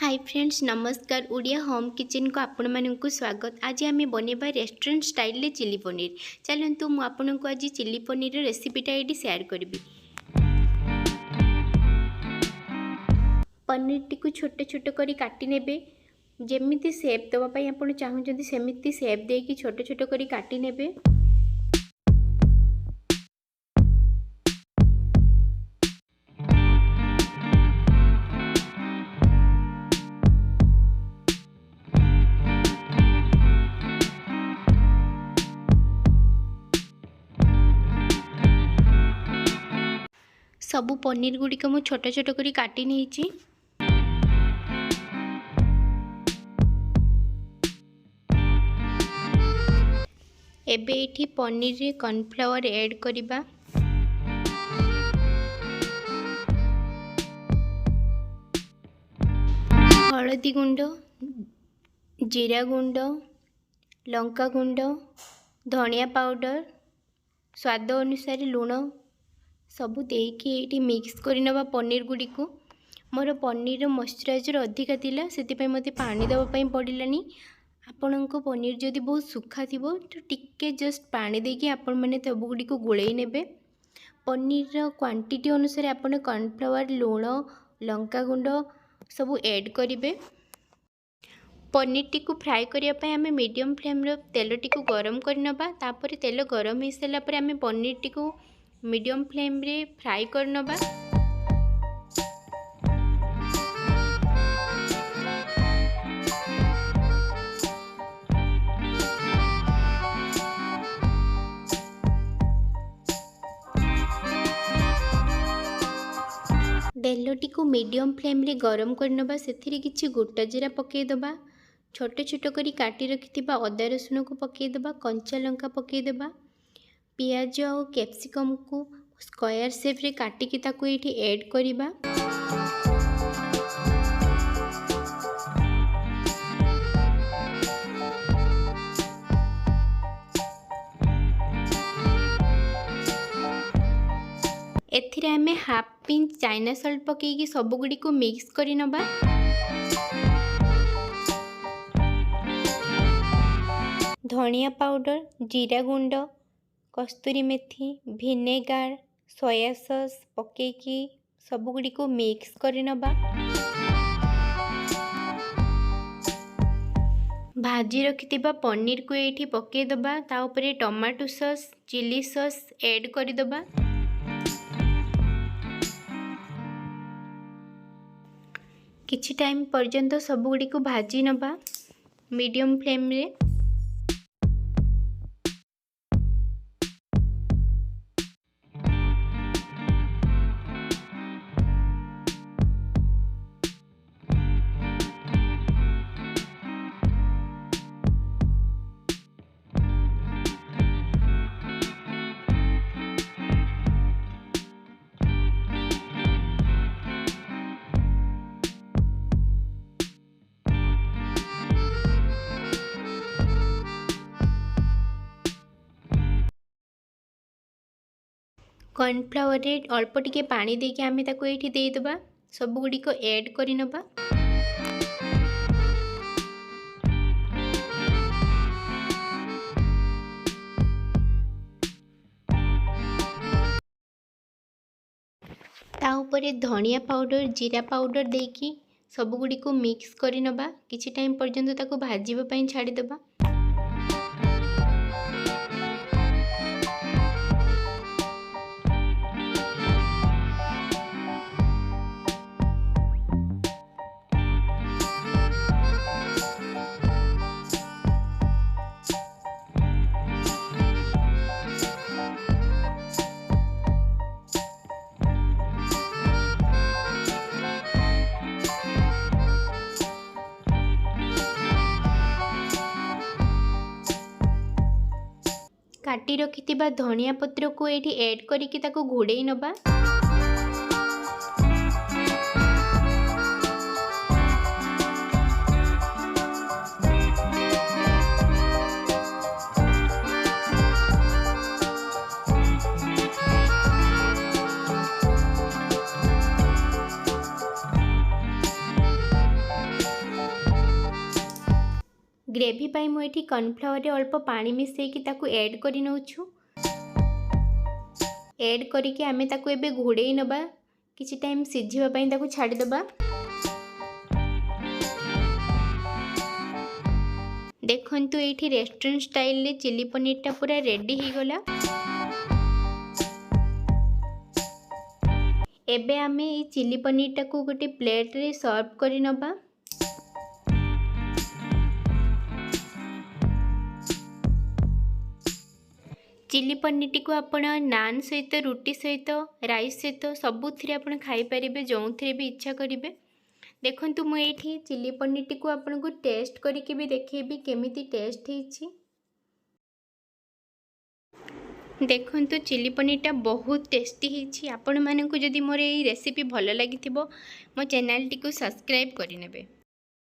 Hi friends नमस्कार Odia home kitchen को आपण मानक स्वागत। आज आम बनवा रेस्टोरेंट स्टाइल चिली पनीर। चलतु मुझे आपन को आज चिली पनीर रेसिपीटा ये सेयार करी। पनीर टी को छोट छोट कर काटी नेबे। जेमिति शेप देवाई आप चाहते सेमिति शेप देकी छोट छोट कर काटी नेबे। सबू पनीर गुड़िक मु छोट छोट कर काटी नहीं। एबे एठी पनीर रे कॉर्नफ्लावर ऐड करिबा। हळदी गुंड, जीरा गुंड, लंका गुंड, धनिया पाउडर, स्वाद अनुसार लूण सबू देकी ये मिक्स करनवा पनीर गुड़ी को। मोर पनीर मॉइस्चराइजर अधिका थिला से मते पानी देवाई पड़ानी। आपण को पनीर जदि बहुत सुखा थी तो टिके जस्ट पानी देकी आपण मैंने सब गुड़ी को गोलई नेबे। पनीर क्वांटिटी अनुसार आपण कॉर्नफ्लावर लूण लंका गुंड सब ऐड करेंगे। पनीर टी को फ्राए करने आम मीडियम फ्लेम तेल टी को गरम करनबा। तापर तेल गरम हो सारा पर आम पनीर टी को मीडियम फ्लेम रे फ्राई करनबा। तेलटी को मीडियम फ्लेम रे गरम करनबा। सेथिरे किछि गोटा जीरा पकेई दबा। छोट छोट करी काटी रखिथिबा अदा रसुण को पकेई दबा। कंचा लंका पकेई दबा। पियाज और कैप्सिकम को स्क्वायर शेप रे काटिकी ताको एठी ऐड करिबा। एथिरे आमे हाफ पिंच चाइना सॉल्ट पकेकी सब गुडी को मिक्स करि नबा। धनिया पाउडर, जीरा गुंड, कस्तूरी मेथी, विनेगार, सोया सॉस पकेकी सब गुडी को मिक्स करि नबा। भाजी रखिथिबा पनीर को एठी पकेई दबा। ता ऊपर tomato sauce chilli sauce add करि दबा। किछि टाइम पर्यंत सब गुडी को भाजी नबा मीडियम फ्लेम रे। कॉर्नफ्लावर रे अल्प टिके पानी देके आमे ताको एठी दे दबा। सब गुडी को ऐड करि नबा। ता ऊपर धनिया पाउडर जीरा पाउडर देकी सब गुडी को मिक्स करि नबा। किछि टाइम पर्यंत ताको भाजीबा पई छाडी दबा। काटी रखिथिबा धनिया पत्र को एठी ऐड करिकि ताको घोड़ेई नबा। ग्रेवी पाई मु एठी कॉर्नफ्लावर रे अल्प पानी मिसेकी ताकू ऐड करि नउछु। ऐड करिके आमे ताकू एबे घोड़ेई नबा, किछि टाइम सिझिबा पई ताकू छाडी दबा। देखंतु एठी रेस्टोरेंट स्टाइल रे चिली पनीर टा पूरा रेडी ही गला। एबे आमे ई चिली पनीर टा को गोटे प्लेट रे सर्व करि नबा। चिली पनीर टी को आपण नान सहित, रुटी सहित, राइस सहित सबुथिरे आपण खाई परिबे, जोंथिरे भी इच्छा करिवे। देखंतु मु एठी चिली पनीर टी को आपण को टेस्ट करिके भी देखेबी केमिति टेस्ट हेछि। देखंतु चिली पनीर टा बहुत टेस्टी हेछि। आपण मानकु जदि मोर एई रेसिपी भलो लागिथिबो मो चैनल टी को सब्सक्राइब करि नेबे।